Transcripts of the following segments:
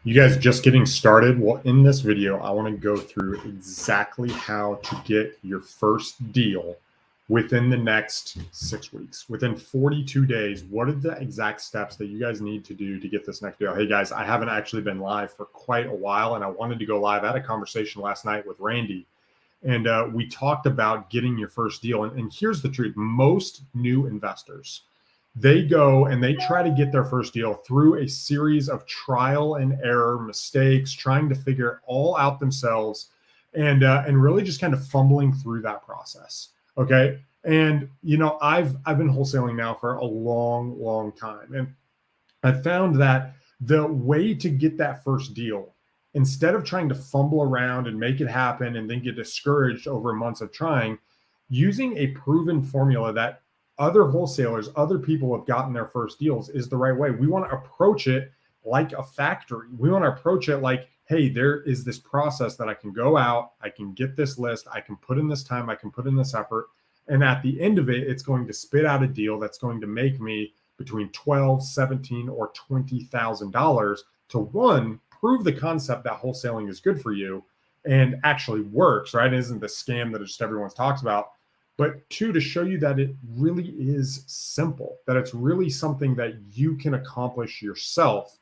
You guys just getting started? Well, in this video, I want to go through exactly how to get your first deal within the next 6 weeks. Within 42 days, what are the exact steps that you guys need to do to get this next deal? Hey guys, I haven't actually been live for quite a while, and I wanted to go live. I had a conversation last night with Randy, and we talked about getting your first deal. And here's the truth. Most new investors, they go and they try to get their first deal through a series of trial and error mistakes, trying to figure it all out themselves, and really just kind of fumbling through that process. Okay. And I've been wholesaling now for a long time, and I found that the way to get that first deal, instead of trying to fumble around and make it happen and then get discouraged over months of trying, using a proven formula that other wholesalers, other people have gotten their first deals is the right way. We want to approach it like a factory. We want to approach it like, hey, there is this process that I can go out, I can get this list, I can put in this time, I can put in this effort. And at the end of it, it's going to spit out a deal that's going to make me between $12, $17, or $20,000 to, one, prove the concept that wholesaling is good for you and actually works, right? It isn't the scam that just everyone talks about. But two, to show you that it really is simple, that it's really something that you can accomplish yourself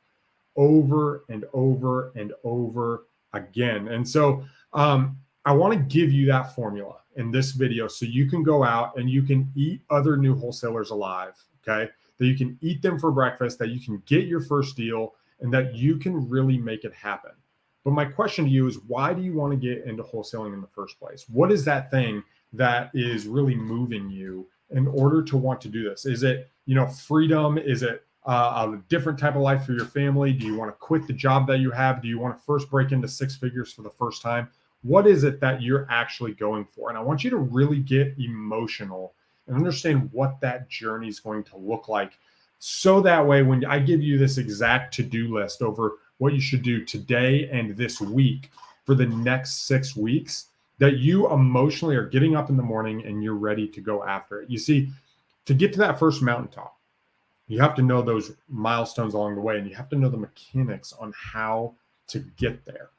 over and over and over again. And so I want to give you that formula in this video so you can go out and you can eat other new wholesalers alive, okay? That you can eat them for breakfast, that you can get your first deal, and that you can really make it happen. But my question to you is, why do you want to get into wholesaling in the first place? What is that thing that is really moving you in order to want to do this? Is it, freedom? Is it a different type of life for your family? Do you want to quit the job that you have? Do you want to first break into six figures for the first time? What is it that you're actually going for? And I want you to really get emotional and understand what that journey is going to look like. So that way, when I give you this exact to-do list over what you should do today and this week for the next 6 weeks, that you emotionally are getting up in the morning and you're ready to go after it. You see, to get to that first mountaintop, you have to know those milestones along the way, and you have to know the mechanics on how to get there.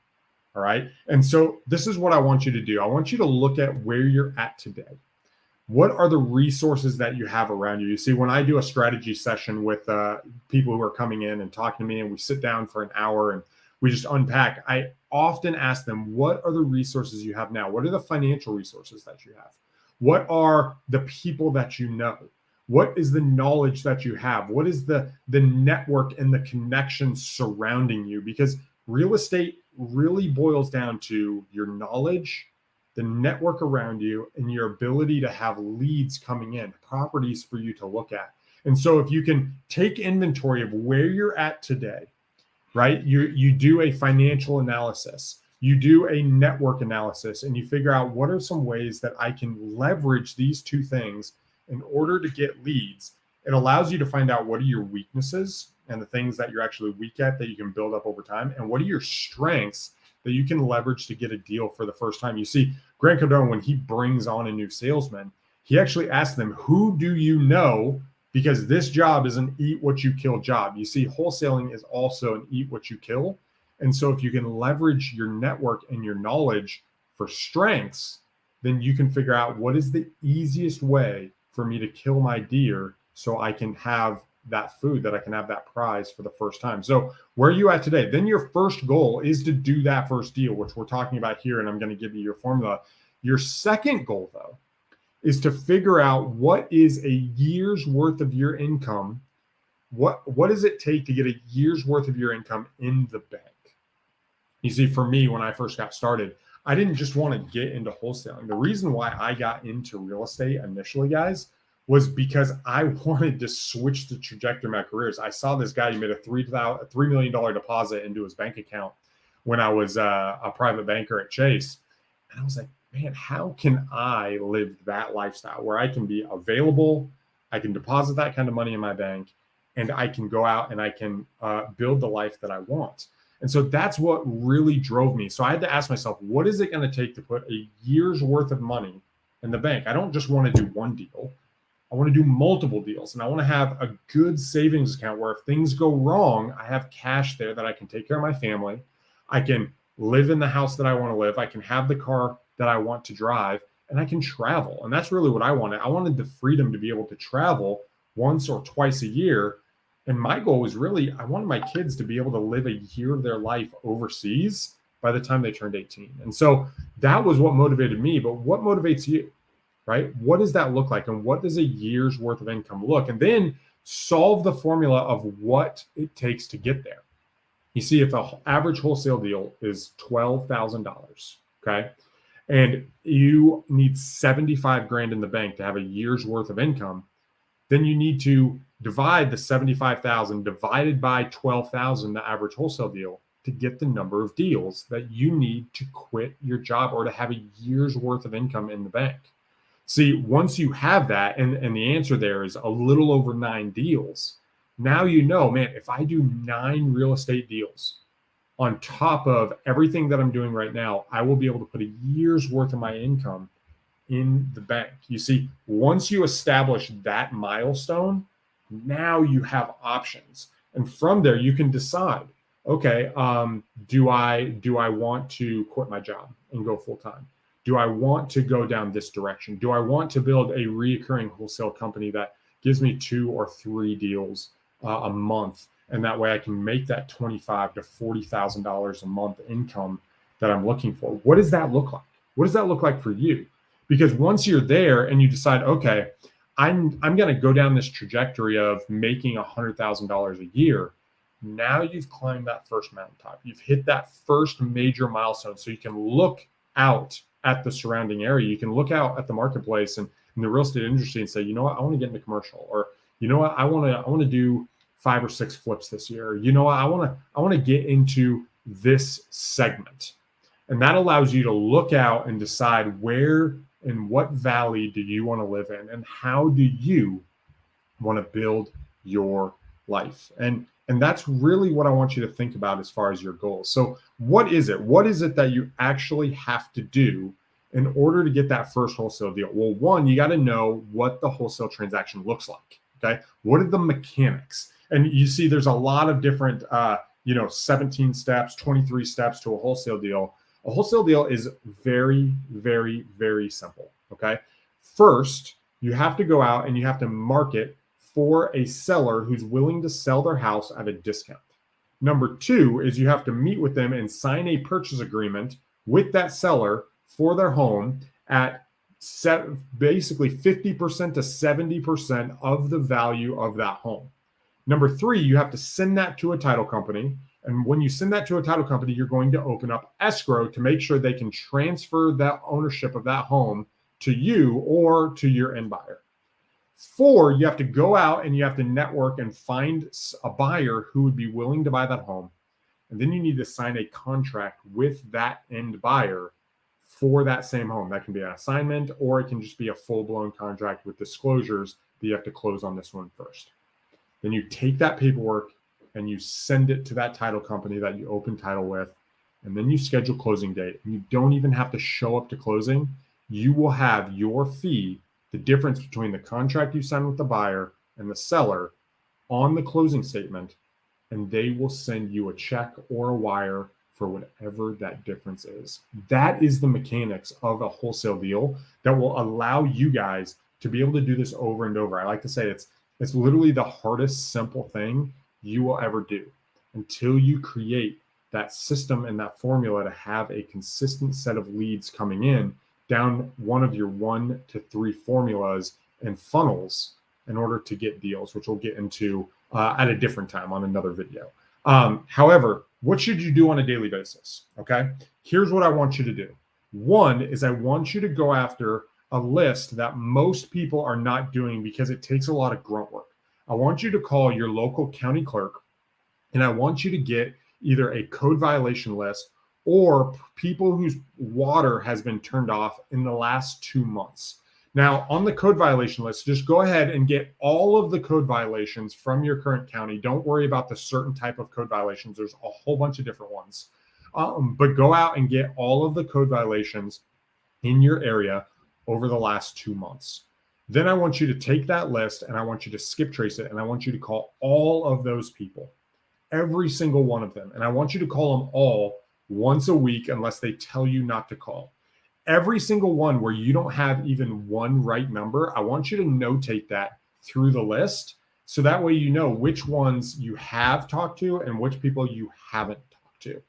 All right. And so this is what I want you to do. I want you to look at where you're at today. What are the resources that you have around you? You see, when I do a strategy session with people who are coming in and talking to me, and we sit down for an hour and we just unpack, I often ask them, what are the resources you have now? What are the financial resources that you have? What are the people that you know? What is the knowledge that you have? What is the network and the connections surrounding you? Because real estate really boils down to your knowledge, the network around you, and your ability to have leads coming in, properties for you to look at. And so if you can take inventory of where you're at today, right? You do a financial analysis, you do a network analysis, and you figure out what are some ways that I can leverage these two things in order to get leads. It allows you to find out what are your weaknesses and the things that you're actually weak at that you can build up over time, and what are your strengths that you can leverage to get a deal for the first time. You see, Grant Cardone, when he brings on a new salesman, he actually asks them, who do you know? Because this job is an eat what you kill job. You see, wholesaling is also an eat what you kill. And so if you can leverage your network and your knowledge for strengths, then you can figure out what is the easiest way for me to kill my deer so I can have that food, that I can have that prize for the first time. So where are you at today? Then your first goal is to do that first deal, which we're talking about here, and I'm going to give you your formula. Your second goal, though, is to figure out what is a year's worth of your income. What does it take to get a year's worth of your income in the bank? You see, for me, when I first got started, I didn't just want to get into wholesaling. The reason why I got into real estate initially, guys, was because I wanted to switch the trajectory of my careers. I saw this guy, he made a $3 million deposit into his bank account when I was a private banker at Chase. And I was like, man, how can I live that lifestyle where I can be available, I can deposit that kind of money in my bank, and I can go out and I can build the life that I want? And so that's what really drove me. So I had to ask myself, what is it going to take to put a year's worth of money in the bank? I don't just want to do one deal. I want to do multiple deals, and I want to have a good savings account where if things go wrong, I have cash there that I can take care of my family. I can live in the house that I want to live. I can have the car that I want to drive, and I can travel. And that's really what I wanted. I wanted the freedom to be able to travel once or twice a year. And my goal was really, I wanted my kids to be able to live a year of their life overseas by the time they turned 18. And so that was what motivated me. But what motivates you, right? What does that look like? And what does a year's worth of income look? And then solve the formula of what it takes to get there. You see, if an average wholesale deal is $12,000, okay, and you need 75 grand in the bank to have a year's worth of income, then you need to divide the 75,000 divided by 12,000, the average wholesale deal, to get the number of deals that you need to quit your job or to have a year's worth of income in the bank. See, once you have that, and the answer there is a little over 9 deals, now you know, man, if I do 9 real estate deals on top of everything that I'm doing right now, I will be able to put a year's worth of my income in the bank. You see, once you establish that milestone, now you have options. And from there, you can decide, okay, do I want to quit my job and go full time? Do I want to go down this direction? Do I want to build a reoccurring wholesale company that gives me 2 or 3 deals a month? And that way I can make that $25,000 to $40,000 a month income that I'm looking for. What does that look like? What does that look like for you? Because once you're there and you decide, okay, I'm going to go down this trajectory of making $100,000 a year, now you've climbed that first mountaintop. You've hit that first major milestone. So you can look out at the surrounding area. You can look out at the marketplace and in the real estate industry and say, you know what, I want to get into commercial, or you know what, I want to do 5 or 6 flips this year. You know what, I want to get into this segment. And that allows you to look out and decide where and what valley do you want to live in, and how do you want to build your life. And that's really what I want you to think about as far as your goals. So what is it? What is it that you actually have to do in order to get that first wholesale deal? Well, one, you got to know what the wholesale transaction looks like. Okay. What are the mechanics? And you see, there's a lot of different, 17 steps, 23 steps to a wholesale deal. A wholesale deal is very, very, very simple. Okay. First, you have to go out and you have to market for a seller who's willing to sell their house at a discount. Number 2 is you have to meet with them and sign a purchase agreement with that seller for their home at basically 50% to 70% of the value of that home. Number 3, you have to send that to a title company. And when you send that to a title company, you're going to open up escrow to make sure they can transfer that ownership of that home to you or to your end buyer. 4, you have to go out and you have to network and find a buyer who would be willing to buy that home. And then you need to sign a contract with that end buyer for that same home. That can be an assignment, or it can just be a full-blown contract with disclosures that you have to close on this one first. Then you take that paperwork and you send it to that title company that you open title with, and then you schedule closing date. And you don't even have to show up to closing. You will have your fee, the difference between the contract you sign with the buyer and the seller, on the closing statement, and they will send you a check or a wire for whatever that difference is. That is the mechanics of a wholesale deal that will allow you guys to be able to do this over and over. I like to say it's literally the hardest simple thing you will ever do until you create that system and that formula to have a consistent set of leads coming in down one of your 1 to 3 formulas and funnels in order to get deals, which we'll get into at a different time on another video. However, what should you do on a daily basis? Okay, here's what I want you to do. 1 is I want you to go after a list that most people are not doing because it takes a lot of grunt work. I want you to call your local county clerk, and I want you to get either a code violation list or people whose water has been turned off in the last 2 months. Now, on the code violation list, just go ahead and get all of the code violations from your current county. Don't worry about the certain type of code violations. There's a whole bunch of different ones. But go out and get all of the code violations in your area over the last 2 months. Then I want you to take that list and I want you to skip trace it. And I want you to call all of those people, every single one of them. And I want you to call them all once a week unless they tell you not to call. Every single one where you don't have even one right number, I want you to notate that through the list. So that way you know which ones you have talked to and which people you haven't talked to.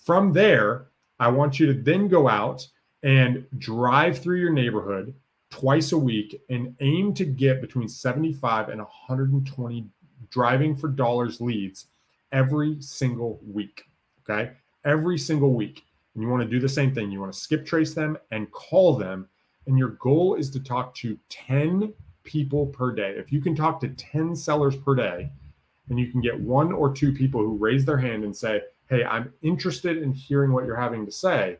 From there, I want you to then go out and drive through your neighborhood twice a week and aim to get between 75 and 120 driving for dollars leads every single week. Okay. Every single week. And you want to do the same thing. You want to skip trace them and call them. And your goal is to talk to 10 people per day. If you can talk to 10 sellers per day and you can get one or two people who raise their hand and say, hey, I'm interested in hearing what you're having to say,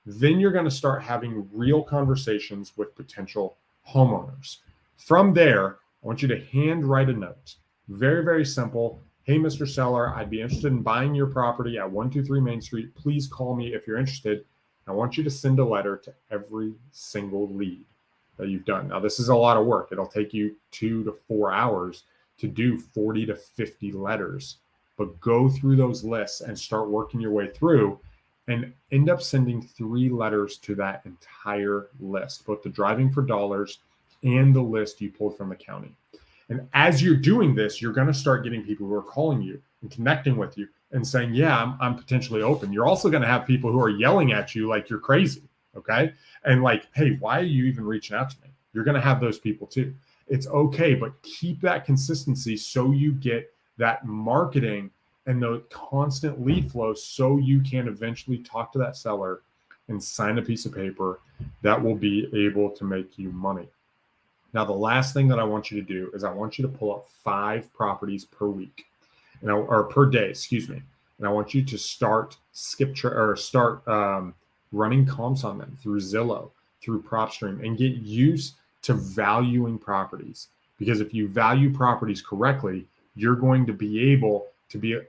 then you're going to start having real conversations with potential homeowners. From there, I want you to hand write a note. Very, very simple. Hey, Mr. Seller, I'd be interested in buying your property at 123 Main Street. Please call me if you're interested. I want you to send a letter to every single lead that you've done. Now, this is a lot of work. It'll take you 2 to 4 hours to do 40 to 50 letters, but go through those lists and start working your way through and end up sending 3 letters to that entire list, both the driving for dollars and the list you pulled from the county. And as you're doing this, you're going to start getting people who are calling you and connecting with you and saying, yeah, I'm potentially open. You're also going to have people who are yelling at you like you're crazy. Okay. And like, hey, why are you even reaching out to me? You're going to have those people too. It's okay, but keep that consistency so you get that marketing and the constant lead flow so you can eventually talk to that seller and sign a piece of paper that will be able to make you money. Now, the last thing that I want you to do is I want you to pull up 5 properties per week, or per day, excuse me. And I want you to start running comps on them through Zillow, through PropStream, and get used to valuing properties. Because if you value properties correctly, you're going to be able to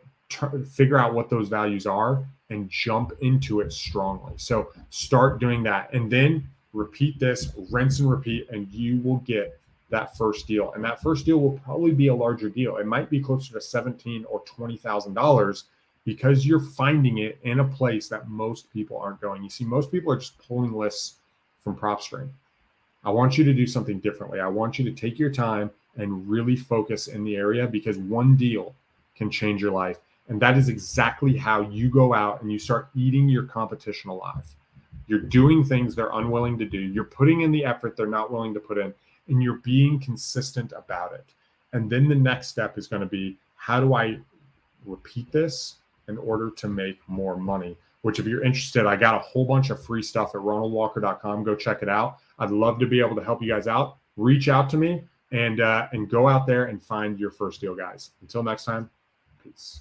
figure out what those values are and jump into it strongly. So start doing that. And then repeat this, rinse and repeat, and you will get that first deal. And that first deal will probably be a larger deal. It might be closer to $17,000 or $20,000 because you're finding it in a place that most people aren't going. You see, most people are just pulling lists from PropStream. I want you to do something differently. I want you to take your time and really focus in the area, because one deal can change your life. And that is exactly how you go out and you start eating your competition alive. You're doing things they're unwilling to do. You're putting in the effort they're not willing to put in, and you're being consistent about it. And then the next step is going to be, how do I repeat this in order to make more money? Which, if you're interested, I got a whole bunch of free stuff at ronaldwalker.com. Go check it out. I'd love to be able to help you guys out. Reach out to me and go out there and find your first deal, guys. Until next time, peace.